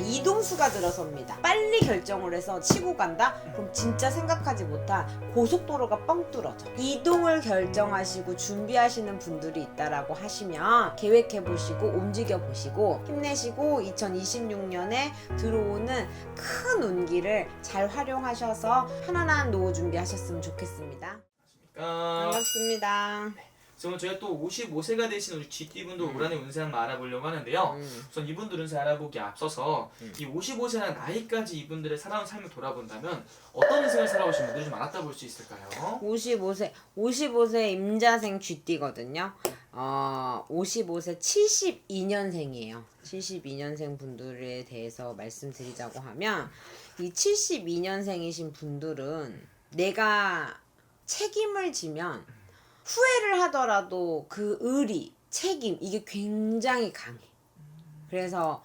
이동수가 들어섭니다. 빨리 결정을 해서 치고 간다? 그럼 진짜 생각하지 못한 고속도로가 뻥 뚫어져. 이동을 결정하시고 준비하시는 분들이 있다라고 하시면 계획해보시고 움직여보시고 힘내시고 2026년에 들어오는 큰 운기를 잘 활용하셔서 편안한 노후 준비하셨으면 좋겠습니다. 반갑습니다. 오늘 저희가 또 55세가 되신 우리 GT분들 올한해 운세 한번 알아보려고 하는데요. 우선 이분들 운세 알아보기에 앞서서 이 55세나 나이까지 이분들의 살아온 삶을 돌아본다면 어떤 인생을 살아오신 분들이 좀 알았다 볼 수 있을까요? 55세 임자생 GT거든요. 55세 72년생이에요. 72년생 분들에 대해서 말씀드리자고 하면 이 72년생이신 분들은 내가 책임을 지면 후회를 하더라도 그 의리, 책임 이게 굉장히 강해. 그래서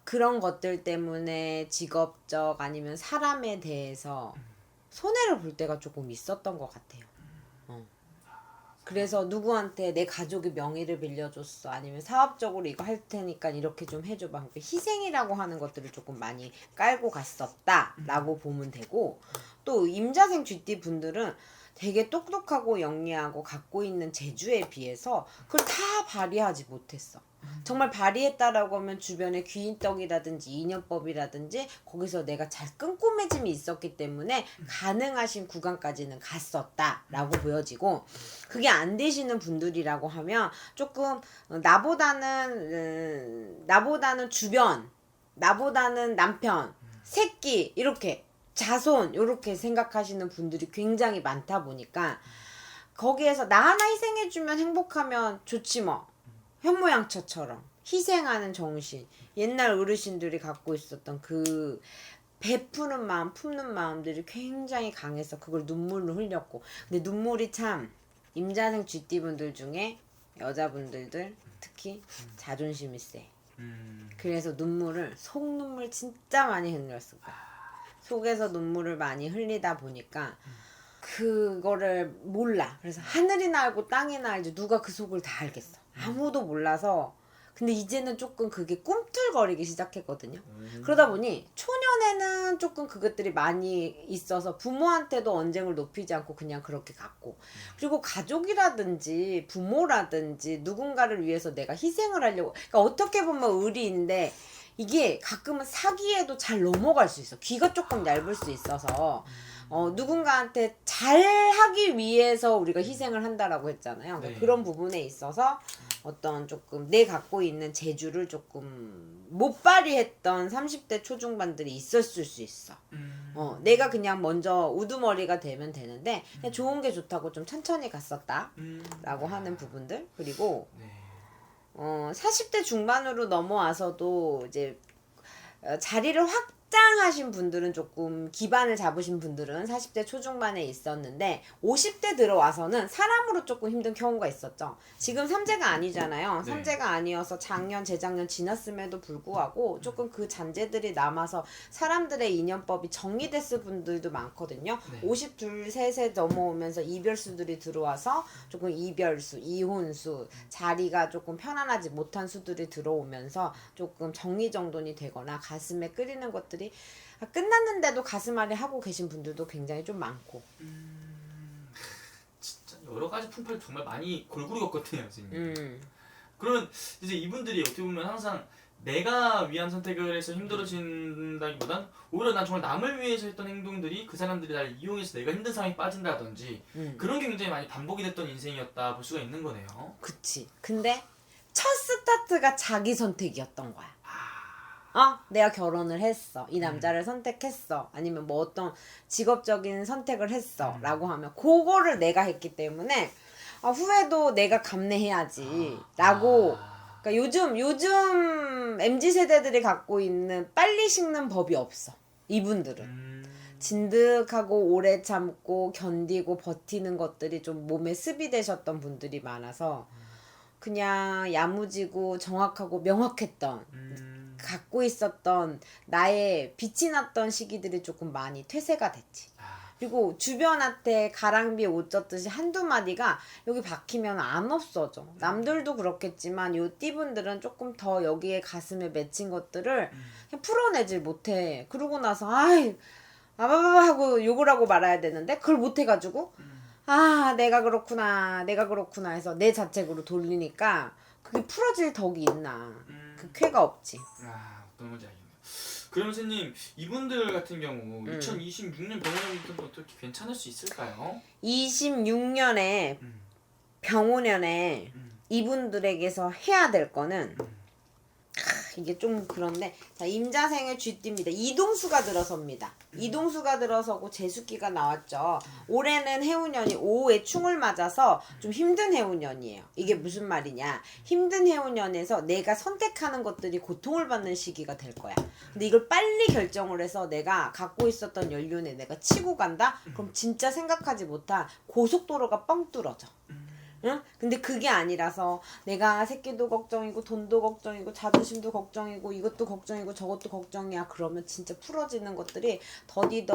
그런 것들 때문에 직업적 아니면 사람에 대해서 손해를 볼 때가 조금 있었던 것 같아요. 그래서 누구한테 내 가족의 명의를 빌려줬어 아니면 사업적으로 이거 할 테니까 이렇게 좀 해줘봐. 희생이라고 하는 것들을 조금 많이 깔고 갔었다라고 보면 되고, 또 임자생 GT 분들은 되게 똑똑하고 영리하고 갖고 있는 재주에 비해서 그걸 다 발휘하지 못했어. 정말 발휘했다라고 하면 주변에 귀인떡이라든지 인연법이라든지 거기서 내가 잘 끈끈매짐이 있었기 때문에 가능하신 구간까지는 갔었다라고 보여지고, 그게 안 되시는 분들이라고 하면 조금 나보다는 주변, 나보다는 남편, 새끼 이렇게 자손 이렇게 생각하시는 분들이 굉장히 많다 보니까 거기에서 나 하나 희생해주면 행복하면 좋지 뭐. 현모양처처럼 희생하는 정신, 옛날 어르신들이 갖고 있었던 그 베푸는 마음, 품는 마음들이 굉장히 강해서 그걸 눈물로 흘렸고, 근데 눈물이 참 임자생 GT분들 중에 여자분들들 특히 자존심이 세. 그래서 눈물을 속눈물 진짜 많이 흘렸을 거야. 속에서 눈물을 많이 흘리다 보니까 그거를 몰라. 그래서 하늘이나 알고 땅이나 알지 누가 그 속을 다 알겠어. 아무도 몰라서. 근데 이제는 조금 그게 꿈틀거리기 시작했거든요. 그러다 보니 초년에는 조금 그것들이 많이 있어서 부모한테도 언쟁을 높이지 않고 그냥 그렇게 갔고, 그리고 가족이라든지 부모라든지 누군가를 위해서 내가 희생을 하려고, 그러니까 어떻게 보면 의리인데 이게 가끔은 사기에도 잘 넘어갈 수 있어. 귀가 조금 얇을 수 있어서 누군가한테 잘하기 위해서 우리가 희생을 한다라고 했잖아요. 그러니까 그런 부분에 있어서 어떤 조금 내 갖고 있는 재주를 조금 못 발휘했던 30대 초중반들이 있었을 수 있어. 내가 그냥 먼저 우두머리가 되면 되는데 그냥 좋은 게 좋다고 좀 천천히 갔었다라고 하는 부분들. 그리고 40대 중반으로 넘어와서도 이제 자리를 확장하신 분들은 조금 기반을 잡으신 분들은 40대 초중반에 있었는데 50대 들어와서는 사람으로 조금 힘든 경우가 있었죠. 지금 삼재가 아니잖아요. 네. 삼재가 아니어서 작년, 재작년 지났음에도 불구하고 조금 그 잔재들이 남아서 사람들의 인연법이 정리됐을 분들도 많거든요. 네. 52, 3세 넘어오면서 이별수들이 들어와서 조금 이별수, 이혼수, 자리가 조금 편안하지 못한 수들이 들어오면서 조금 정리정돈이 되거나 가슴에 끓이는 것들이 끝났는데도 가슴 아래 하고 계신 분들도 굉장히 좀 많고. 진짜 여러 가지 풍파를 정말 많이 골고루 겪었네요, 선생님. 그러면 이제 이분들이 어떻게 보면 항상 내가 위한 선택을 해서 힘들어진다기보단 오히려 난 정말 남을 위해서 했던 행동들이 그 사람들이 나를 이용해서 내가 힘든 상황에 빠진다든지 그런 게 굉장히 많이 반복이 됐던 인생이었다 볼 수가 있는 거네요. 그치. 근데 첫 스타트가 자기 선택이었던 거야. 내가 결혼을 했어. 이 남자를 선택했어. 아니면 뭐 어떤 직업적인 선택을 했어. 라고 하면 그거를 내가 했기 때문에 후회도 내가 감내해야지. 라고. 그러니까 요즘 MZ세대들이 갖고 있는 빨리 식는 법이 없어. 이분들은. 진득하고 오래 참고 견디고 버티는 것들이 좀 몸에 습이 되셨던 분들이 많아서 그냥 야무지고 정확하고 명확했던 갖고 있었던 나의 빛이 났던 시기들이 조금 많이 퇴세가 됐지. 그리고 주변한테 가랑비에 옷 젖듯이 한두 마디가 여기 박히면 안 없어져. 남들도 그렇겠지만 요 띠분들은 조금 더 여기에 가슴에 맺힌 것들을 그냥 풀어내질 못해. 그러고 나서 아이 아바바바 하고 욕을 하고 말아야 되는데 그걸 못해가지고 아 내가 그렇구나 해서 내 자책으로 돌리니까 그게 풀어질 덕이 있나. 그 쾌가 없지. 아, 어떤 건지 알겠네요. 그럼 선생님, 이분들 같은 경우 2026년 병원년부터 어떻게 괜찮을 수 있을까요? 26년에 병오년에 이분들에게서 해야 될 거는 이게 좀 그런데 자 임자생의 쥐띠입니다. 이동수가 들어섭니다. 이동수가 들어서고 제수기가 나왔죠. 올해는 해운년이 5호에 충을 맞아서 좀 힘든 해운년이에요. 이게 무슨 말이냐. 힘든 해운년에서 내가 선택하는 것들이 고통을 받는 시기가 될 거야. 근데 이걸 빨리 결정을 해서 내가 갖고 있었던 연륜에 내가 치고 간다? 그럼 진짜 생각하지 못한 고속도로가 뻥 뚫어져. 응? 근데 그게 아니라서 내가 새끼도 걱정이고 돈도 걱정이고 자존심도 걱정이고 이것도 걱정이고 저것도 걱정이야. 그러면 진짜 풀어지는 것들이 더디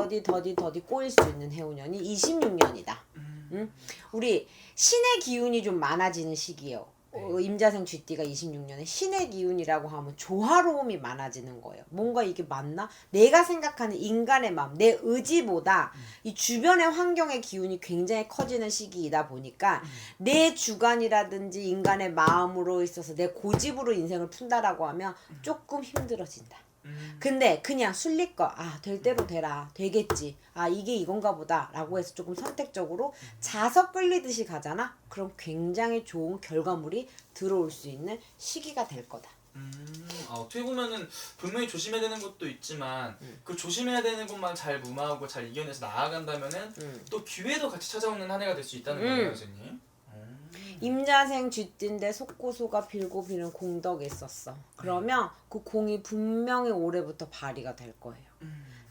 꼬일 수 있는 해운년이 26년이다. 응? 우리 신의 기운이 좀 많아지는 시기예요. 임자생 쥐띠가 26년에 신의 기운이라고 하면 조화로움이 많아지는 거예요. 뭔가 이게 맞나? 내가 생각하는 인간의 마음, 내 의지보다 이 주변의 환경의 기운이 굉장히 커지는 시기이다 보니까 내 주관이라든지 인간의 마음으로 있어서 내 고집으로 인생을 푼다라고 하면 조금 힘들어진다. 근데 그냥 순리껏 될 대로 되라 되겠지 이게 이건가 보다 라고 해서 조금 선택적으로 자석 끌리듯이 가잖아. 그럼 굉장히 좋은 결과물이 들어올 수 있는 시기가 될 거다. 어떻게 보면은 분명히 조심해야 되는 것도 있지만 그 조심해야 되는 것만 잘 무마하고 잘 이겨내서 나아간다면은 또 기회도 같이 찾아오는 한 해가 될 수 있다는 거예요, 선생님. 임자생 쥐띠인데 속고소가 빌고 비는 공덕이 있었어. 그러면 그 공이 분명히 올해부터 발휘가 될 거예요.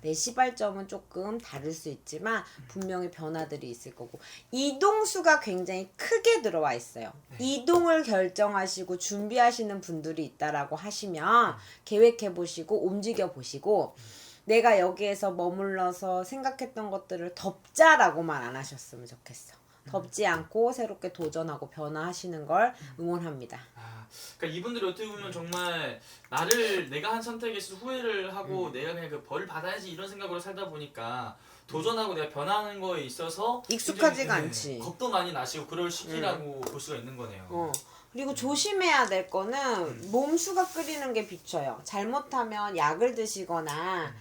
내 시발점은 조금 다를 수 있지만 분명히 변화들이 있을 거고 이동수가 굉장히 크게 들어와 있어요. 이동을 결정하시고 준비하시는 분들이 있다라고 하시면 계획해 보시고 움직여 보시고 내가 여기에서 머물러서 생각했던 것들을 덮자라고만 안 하셨으면 좋겠어. 덮지 않고 새롭게 도전하고 변화하시는 걸 응원합니다. 그러니까 이분들이 어떻게 보면 정말 내가 한 선택에서 후회를 하고 내가 그냥 그 벌을 받아야지 이런 생각으로 살다 보니까 도전하고 내가 변하는 거에 있어서 익숙하지가 않지. 겁도 많이 나시고 그럴 시기라고 볼 수가 있는 거네요. 그리고 조심해야 될 거는 몸수가 끓이는 게 비쳐요. 잘못하면 약을 드시거나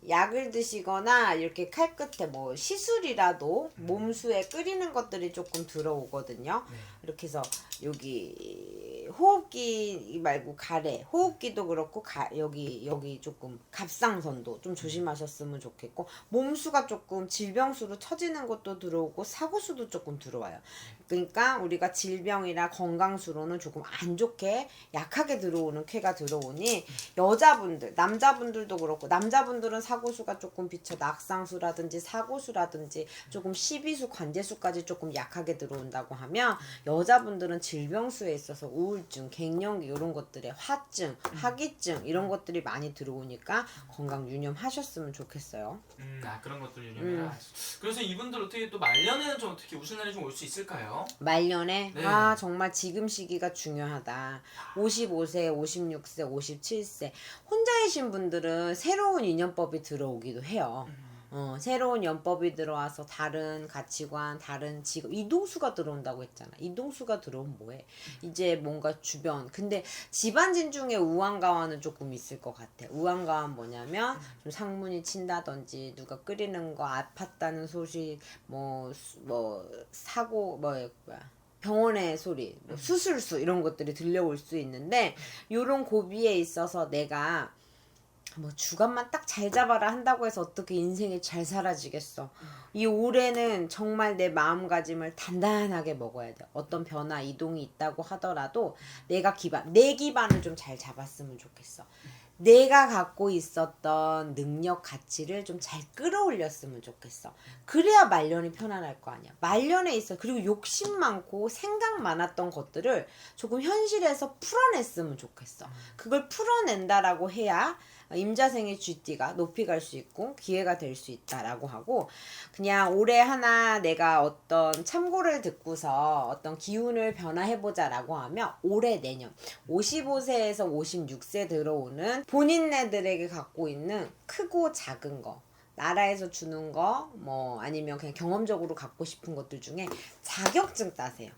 약을 드시거나 이렇게 칼 끝에 뭐 시술이라도 몸수에 끓이는 것들이 조금 들어오거든요. 이렇게 해서 여기 호흡기 말고 가래 호흡기도 그렇고 여기 조금 갑상선도 좀 조심하셨으면 좋겠고 몸수가 조금 질병수로 처지는 것도 들어오고 사고수도 조금 들어와요. 그러니까 우리가 질병이나 건강수로는 조금 안 좋게 약하게 들어오는 쾌가 들어오니 여자분들 남자분들도 그렇고 남자분들은 사고수가 조금 비쳐 낙상수라든지 사고수라든지 조금 십이수 관제수까지 조금 약하게 들어온다고 하면 여자분들은 질병수에 있어서 우울증 갱년기 이런 것들에 화증 화기증 이런 것들이 많이 들어오니까 건강 유념하셨으면 좋겠어요. 그런 것들 유념해라. 그래서 이분들 어떻게 또 말년에는 좀 어떻게 무슨 날이 좀 올 수 있을까요? 말년에 네. 정말 지금 시기가 중요하다. 55세, 56세, 57세 혼자이신 분들은 새로운 인연법이 들어오기도 해요. 새로운 연법이 들어와서 다른 가치관, 다른 직업, 이동수가 들어온다고 했잖아. 이동수가 들어오면 뭐해? 이제 뭔가 주변. 근데 집안진 중에 우왕가와는 조금 있을 것 같아. 우왕가와는 뭐냐면 좀 상문이 친다든지 누가 끓이는 거 아팠다는 소식, 사고, 병원의 소리, 수술수 이런 것들이 들려올 수 있는데 요런 고비에 있어서 내가 주간만 딱 잘 잡아라 한다고 해서 어떻게 인생이 잘 사라지겠어. 이 올해는 정말 내 마음가짐을 단단하게 먹어야 돼. 어떤 변화, 이동이 있다고 하더라도 내 기반을 좀 잘 잡았으면 좋겠어. 내가 갖고 있었던 능력, 가치를 좀 잘 끌어올렸으면 좋겠어. 그래야 말년이 편안할 거 아니야. 말년에 있어. 그리고 욕심 많고 생각 많았던 것들을 조금 현실에서 풀어냈으면 좋겠어. 그걸 풀어낸다라고 해야 임자생의 쥐띠가 높이 갈 수 있고 기회가 될 수 있다라고 하고, 그냥 올해 하나 내가 어떤 참고를 듣고서 어떤 기운을 변화해보자라고 하면 올해 내년 55세에서 56세 들어오는 본인네들에게 갖고 있는 크고 작은 거, 나라에서 주는 거, 뭐 아니면 그냥 경험적으로 갖고 싶은 것들 중에 자격증 따세요.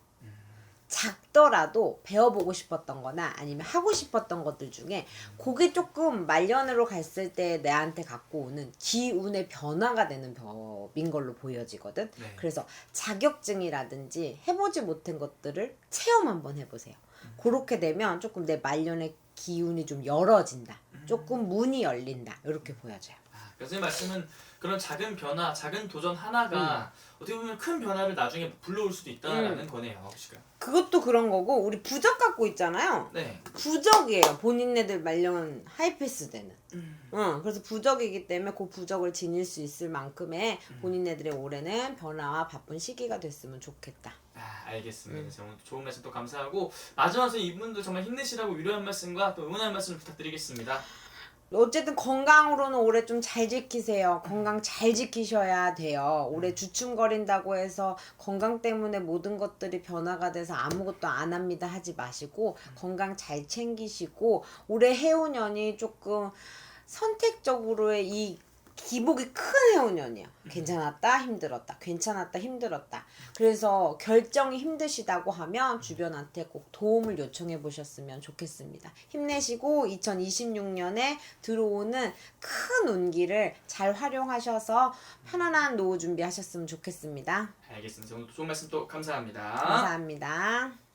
작더라도 배워보고 싶었던 거나 아니면 하고 싶었던 것들 중에 그게 조금 말년으로 갔을 때 내한테 갖고 오는 기운의 변화가 되는 법인 걸로 보여지거든. 네. 그래서 자격증이라든지 해보지 못한 것들을 체험 한번 해보세요. 그렇게 되면 조금 내 말년의 기운이 좀 열어진다. 조금 문이 열린다. 이렇게 보여져요. 교수님 말씀은 그런 작은 변화, 작은 도전 하나가 어떻게 보면 큰 변화를 나중에 불러올 수도 있다라는 거네요. 지금. 그것도 그런 거고, 우리 부적 갖고 있잖아요. 네. 부적이에요. 본인네들 말년 하이패스 되는. 그래서 부적이기 때문에 그 부적을 지닐 수 있을 만큼의 본인네들의 올해는 변화와 바쁜 시기가 됐으면 좋겠다. 알겠습니다. 오늘 좋은 말씀 또 감사하고, 마지막으로 이분도 정말 힘내시라고 위로한 말씀과 또 응원의 말씀을 부탁드리겠습니다. 어쨌든 건강으로는 올해 좀 잘 지키세요. 건강 잘 지키셔야 돼요. 올해 주춤거린다고 해서 건강 때문에 모든 것들이 변화가 돼서 아무것도 안 합니다 하지 마시고, 건강 잘 챙기시고, 올해 해운년이 조금 선택적으로의 이 기복이 큰 해운년이야. 괜찮았다 힘들었다, 괜찮았다 힘들었다. 그래서 결정이 힘드시다고 하면 주변한테 꼭 도움을 요청해 보셨으면 좋겠습니다. 힘내시고 2026년에 들어오는 큰 운기를 잘 활용하셔서 편안한 노후 준비하셨으면 좋겠습니다. 알겠습니다. 오늘 좋은 말씀 또 감사합니다. 감사합니다.